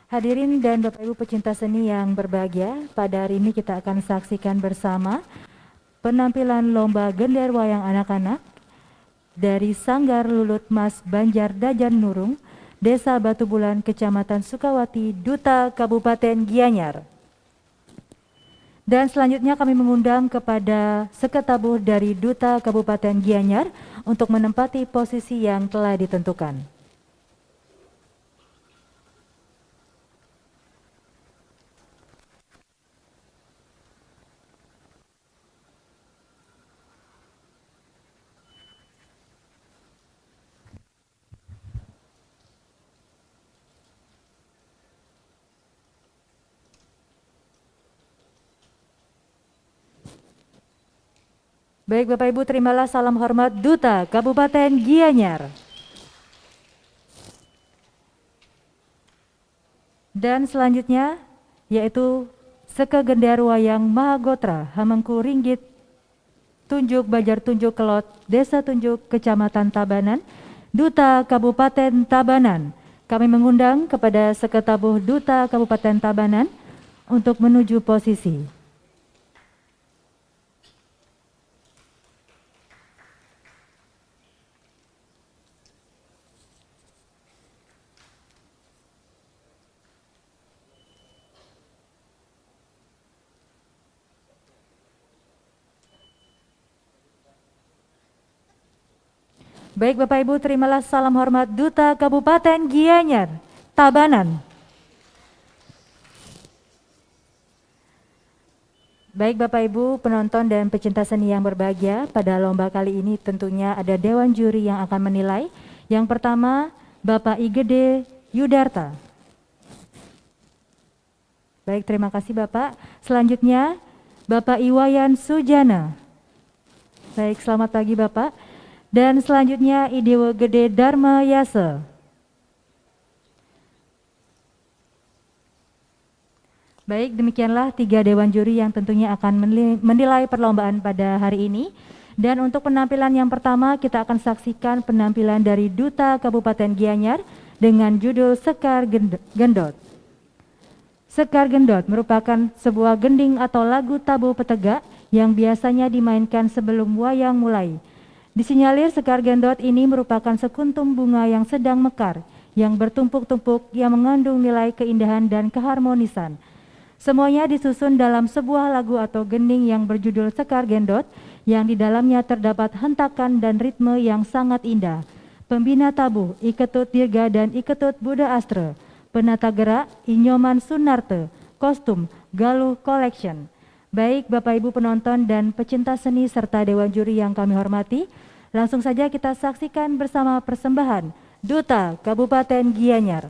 Hadirin dan Bapak Ibu pecinta seni yang berbahagia, pada hari ini kita akan saksikan bersama penampilan lomba gender wayang anak-anak dari Sanggar Lulut Mas Banjar Dajan Nurung, Desa Batu Bulan, Kecamatan Sukawati, Duta Kabupaten Gianyar. Dan selanjutnya kami mengundang kepada seketabuh dari Duta Kabupaten Gianyar untuk menempati posisi yang telah ditentukan. Baik Bapak Ibu, terimalah salam hormat Duta Kabupaten Gianyar. Dan selanjutnya yaitu Seke Gendar Wayang Mahagotra Hamengku Ringgit Tunjuk Bajar Tunjuk Kelot Desa Tunjuk Kecamatan Tabanan, Duta Kabupaten Tabanan. Kami mengundang kepada Seketabuh Duta Kabupaten Tabanan untuk menuju posisi. Baik Bapak Ibu, terimalah salam hormat Duta Kabupaten Gianyar, Tabanan. Baik Bapak Ibu penonton dan pecinta seni yang berbahagia, pada lomba kali ini tentunya ada Dewan Juri yang akan menilai. Yang pertama Bapak Igede Yudarta. Baik, terima kasih Bapak. Selanjutnya Bapak Iwayan Sujana. Baik, selamat pagi Bapak. Dan selanjutnya Idewo Gede Dharma Yase. Baik, demikianlah 3 dewan juri yang tentunya akan menilai perlombaan pada hari ini. Dan untuk penampilan yang pertama kita akan saksikan penampilan dari Duta Kabupaten Gianyar dengan judul Sekar Gendot. Sekar Gendot merupakan sebuah gending atau lagu tabu petegak yang biasanya dimainkan sebelum wayang mulai. Disinyalir Sekar Gendot ini merupakan sekuntum bunga yang sedang mekar, yang bertumpuk-tumpuk, yang mengandung nilai keindahan dan keharmonisan. Semuanya disusun dalam sebuah lagu atau gending yang berjudul Sekar Gendot, yang di dalamnya terdapat hentakan dan ritme yang sangat indah. Pembina tabuh Iketut Dirga dan Iketut Buddha Astra, penata gerak Inyoman Sunarte, kostum Galuh Collection. Baik Bapak Ibu penonton dan pecinta seni serta dewan juri yang kami hormati, langsung saja kita saksikan bersama persembahan Duta Kabupaten Gianyar.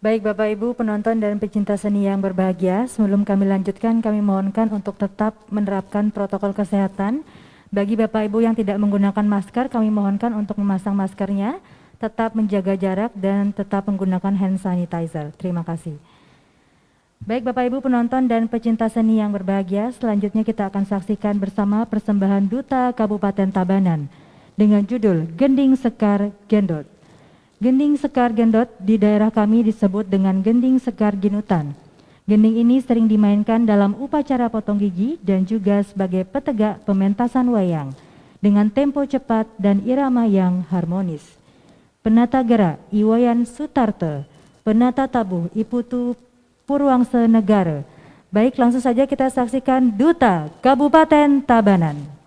Baik Bapak Ibu penonton dan pecinta seni yang berbahagia, sebelum kami lanjutkan kami mohonkan untuk tetap menerapkan protokol kesehatan. Bagi Bapak Ibu yang tidak menggunakan masker, kami mohonkan untuk memasang maskernya, tetap menjaga jarak dan tetap menggunakan hand sanitizer. Terima kasih. Baik Bapak Ibu penonton dan pecinta seni yang berbahagia, selanjutnya kita akan saksikan bersama persembahan Duta Kabupaten Tabanan dengan judul Gending Sekar Gendot. Gending Sekar Gendot di daerah kami disebut dengan Gending Sekar Ginutan. Gending ini sering dimainkan dalam upacara potong gigi dan juga sebagai petegak pementasan wayang dengan tempo cepat dan irama yang harmonis. Penata gerak Iwayan Sutarte, penata tabuh Iputu Purwangsa Negara. Baik, langsung saja kita saksikan Duta Kabupaten Tabanan.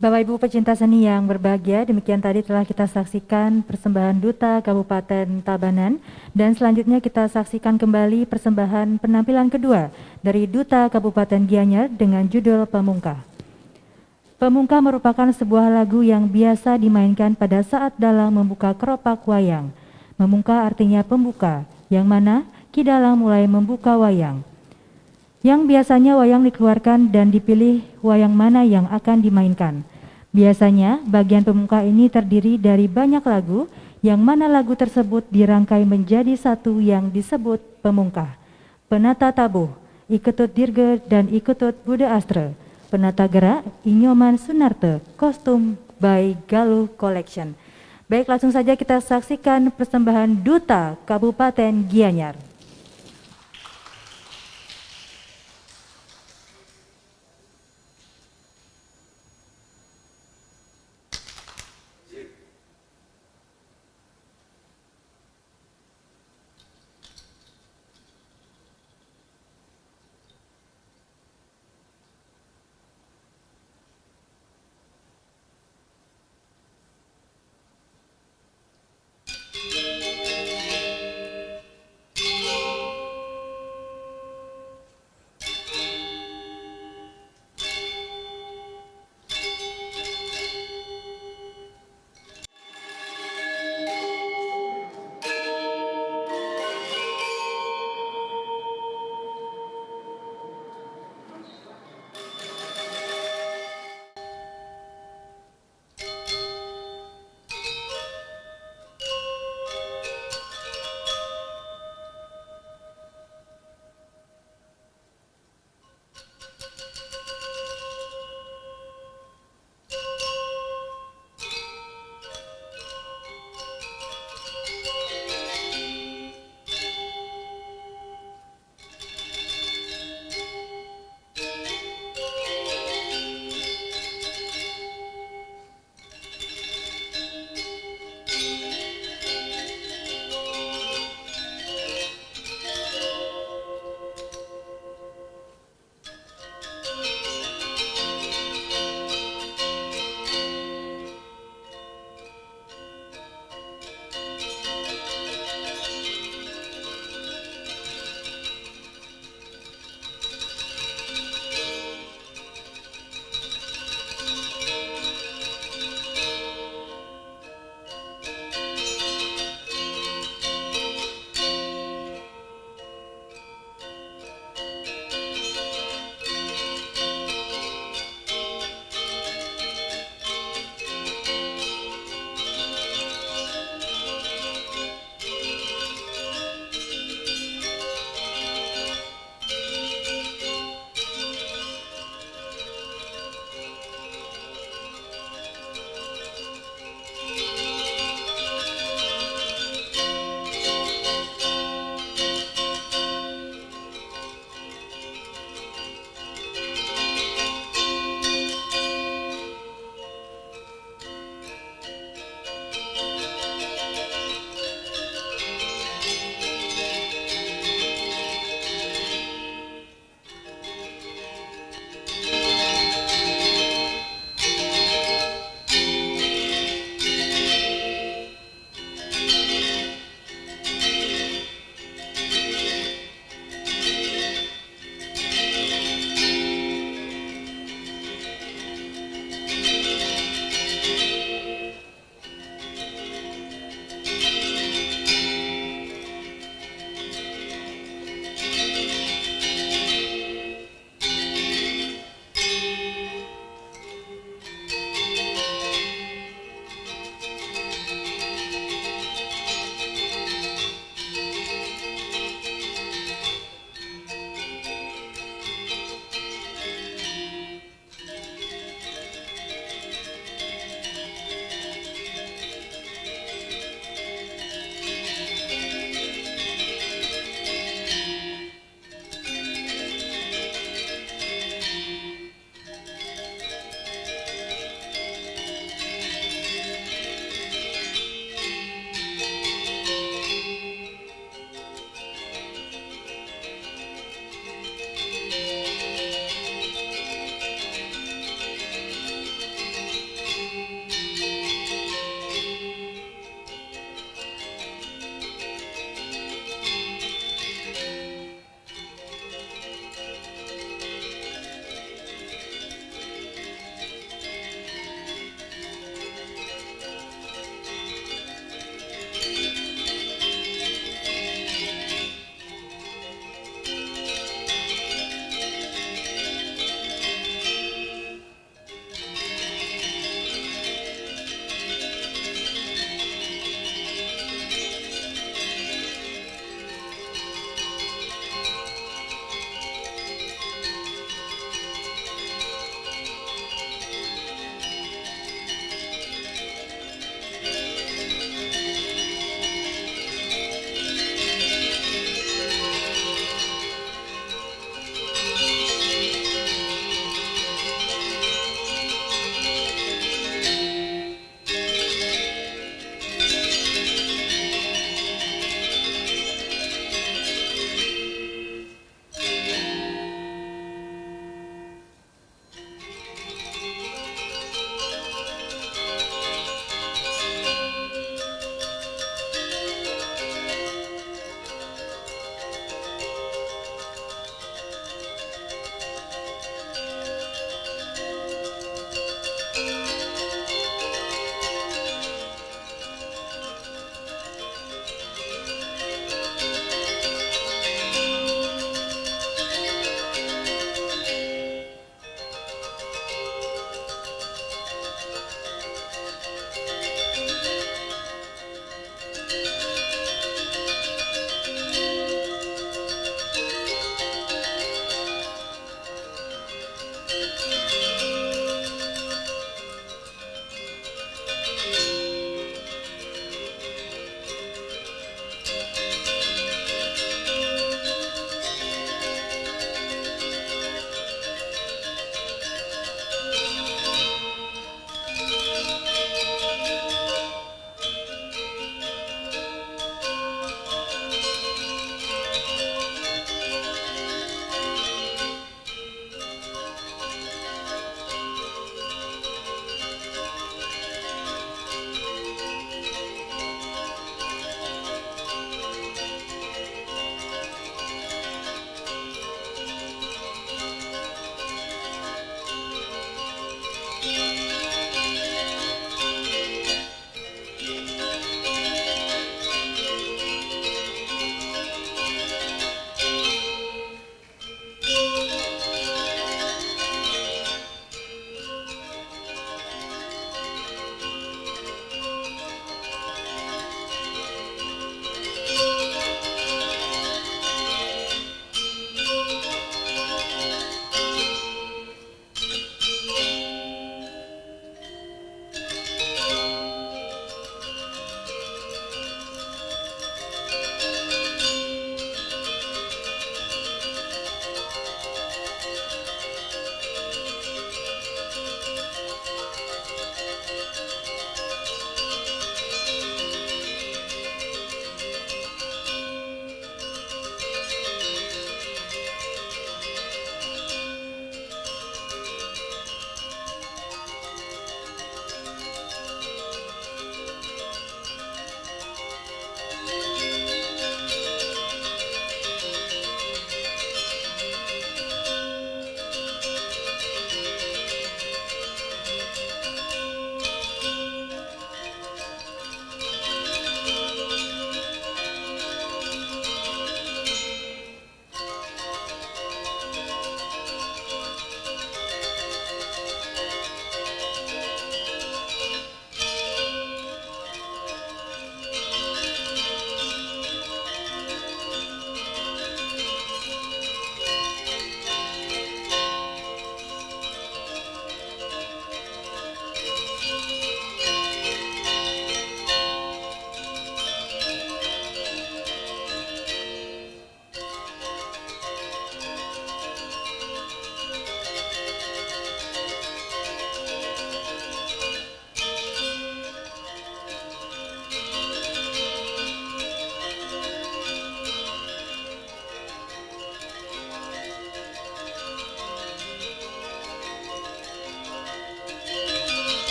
Bapak Ibu pecinta seni yang berbahagia, demikian tadi telah kita saksikan persembahan Duta Kabupaten Tabanan, dan selanjutnya kita saksikan kembali persembahan penampilan kedua dari Duta Kabupaten Gianyar dengan judul Pemungka. Pemungka merupakan sebuah lagu yang biasa dimainkan pada saat dalang membuka keropak wayang. Memungka artinya pembuka, yang mana Ki Dalang mulai membuka wayang. Yang biasanya wayang dikeluarkan dan dipilih wayang mana yang akan dimainkan. Biasanya bagian pemungka ini terdiri dari banyak lagu, yang mana lagu tersebut dirangkai menjadi satu yang disebut pemungka. Penata tabuh, Iketut Dirge dan Iketut Bude Astre. Penata gerak Inyoman Sunarte, kostum by Galuh Collection. Baik, langsung saja kita saksikan persembahan Duta Kabupaten Gianyar.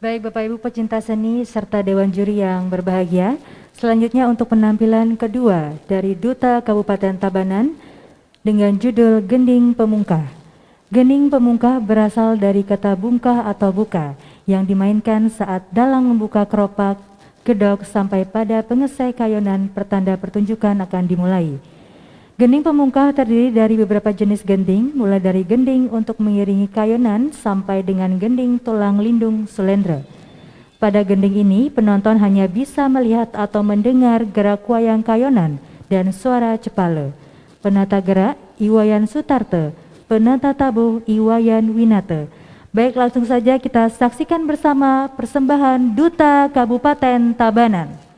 Baik Bapak Ibu pecinta seni serta Dewan Juri yang berbahagia, selanjutnya untuk penampilan kedua dari Duta Kabupaten Tabanan dengan judul Gending Pemungkah. Gending Pemungkah berasal dari kata bungkah atau buka yang dimainkan saat dalang membuka keropak, gedok sampai pada pengesai kayonan pertanda pertunjukan akan dimulai. Gending pemungkah terdiri dari beberapa jenis gending, mulai dari gending untuk mengiringi kayonan sampai dengan gending tulang lindung sulendra. Pada gending ini, penonton hanya bisa melihat atau mendengar gerak wayang kayonan dan suara cepale. Penata gerak Iwayan Sutarte, penata tabuh Iwayan Winate. Baik, langsung saja kita saksikan bersama persembahan Duta Kabupaten Tabanan.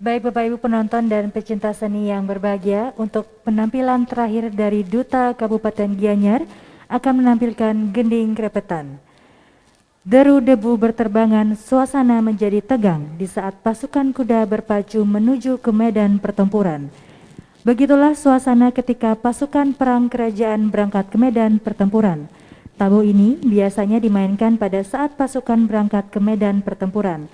Baik Bapak Ibu penonton dan pecinta seni yang berbahagia, untuk penampilan terakhir dari Duta Kabupaten Gianyar akan menampilkan gending krepetan. Deru debu berterbangan, suasana menjadi tegang di saat pasukan kuda berpacu menuju ke medan pertempuran. Begitulah suasana ketika pasukan perang kerajaan berangkat ke medan pertempuran. Tabuh ini biasanya dimainkan pada saat pasukan berangkat ke medan pertempuran.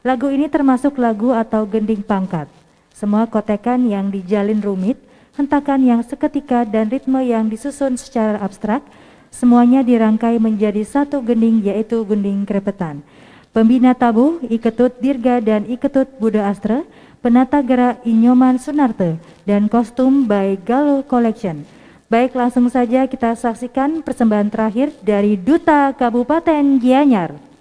Lagu ini termasuk lagu atau gending pangkat. Semua kotekan yang dijalin rumit, hentakan yang seketika dan ritme yang disusun secara abstrak, semuanya dirangkai menjadi satu gending, yaitu gending krepetan. Pembina tabuh Iketut Dirga dan Iketut Buddha Astra, penata gerak Inyoman Sunarte, dan kostum by Galo Collection. Baik, langsung saja kita saksikan persembahan terakhir dari Duta Kabupaten Gianyar.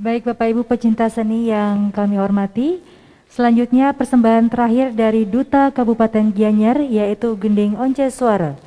Baik Bapak Ibu pecinta seni yang kami hormati, selanjutnya persembahan terakhir dari Duta Kabupaten Gianyar yaitu gending once suara.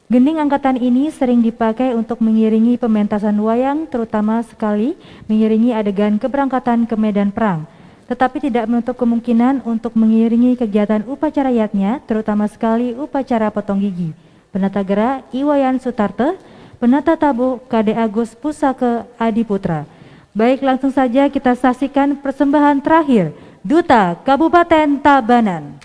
Gending angkatan ini sering dipakai untuk mengiringi pementasan wayang, terutama sekali mengiringi adegan keberangkatan ke medan perang. Tetapi tidak menutup kemungkinan untuk mengiringi kegiatan upacara rakyatnya, terutama sekali upacara potong gigi. Penata Gera Iwayan Sutarte, Penata Tabuh Kade Agus Pusaka Adi Putra. Baik, langsung saja kita saksikan persembahan terakhir Duta Kabupaten Tabanan.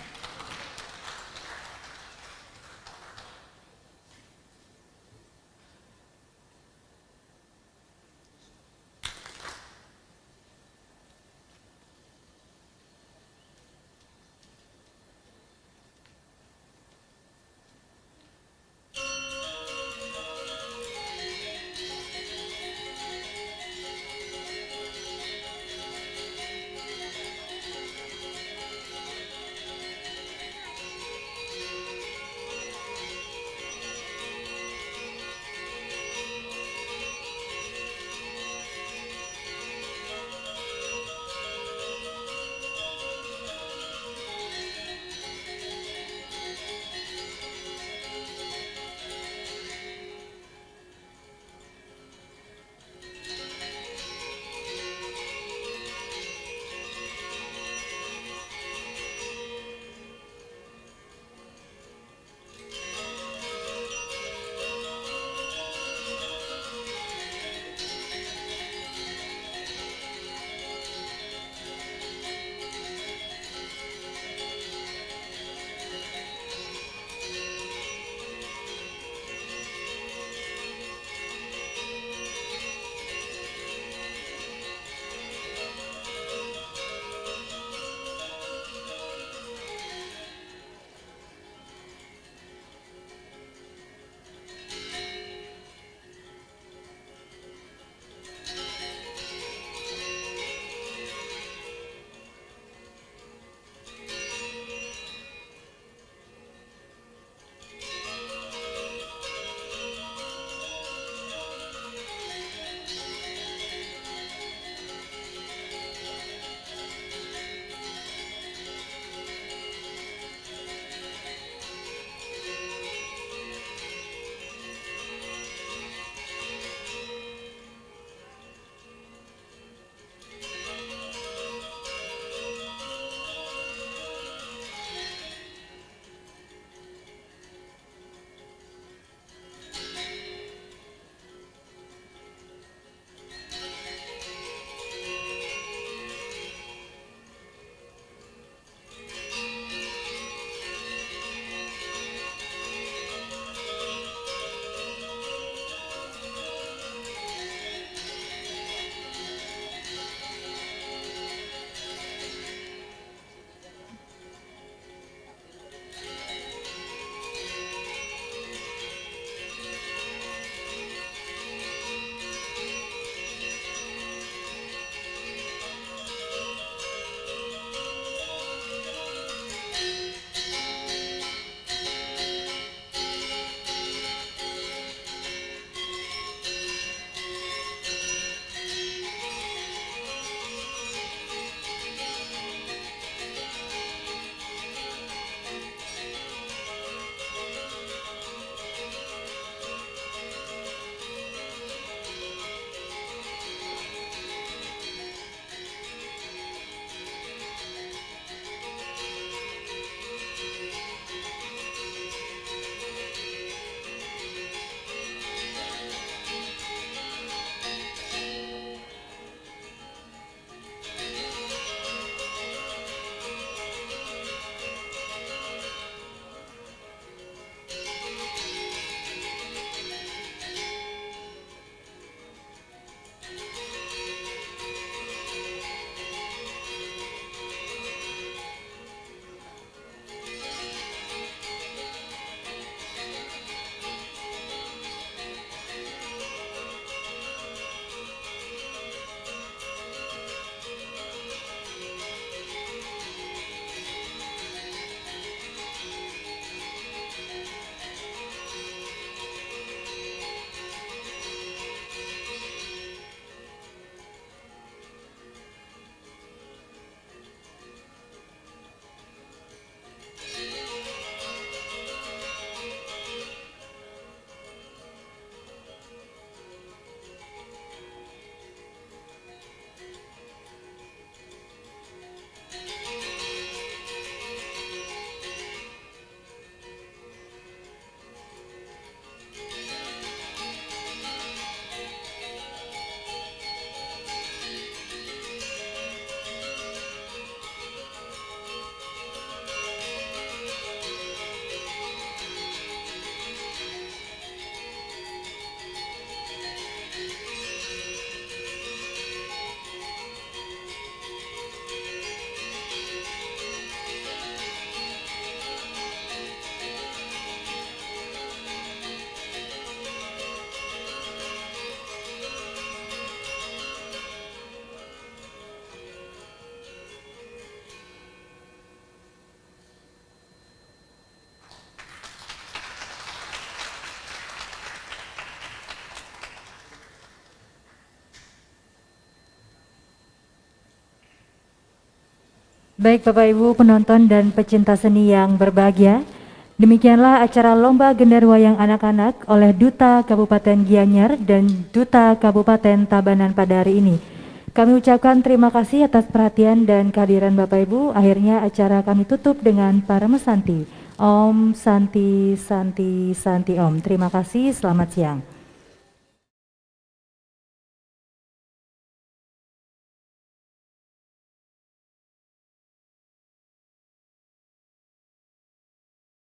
Baik Bapak Ibu penonton dan pecinta seni yang berbahagia, demikianlah acara Lomba Gender Wayang Anak-anak oleh Duta Kabupaten Gianyar dan Duta Kabupaten Tabanan pada hari ini. Kami ucapkan terima kasih atas perhatian dan kehadiran Bapak Ibu. Akhirnya acara kami tutup dengan Paramesanti. Om Santi Santi Santi Om. Terima kasih, selamat siang.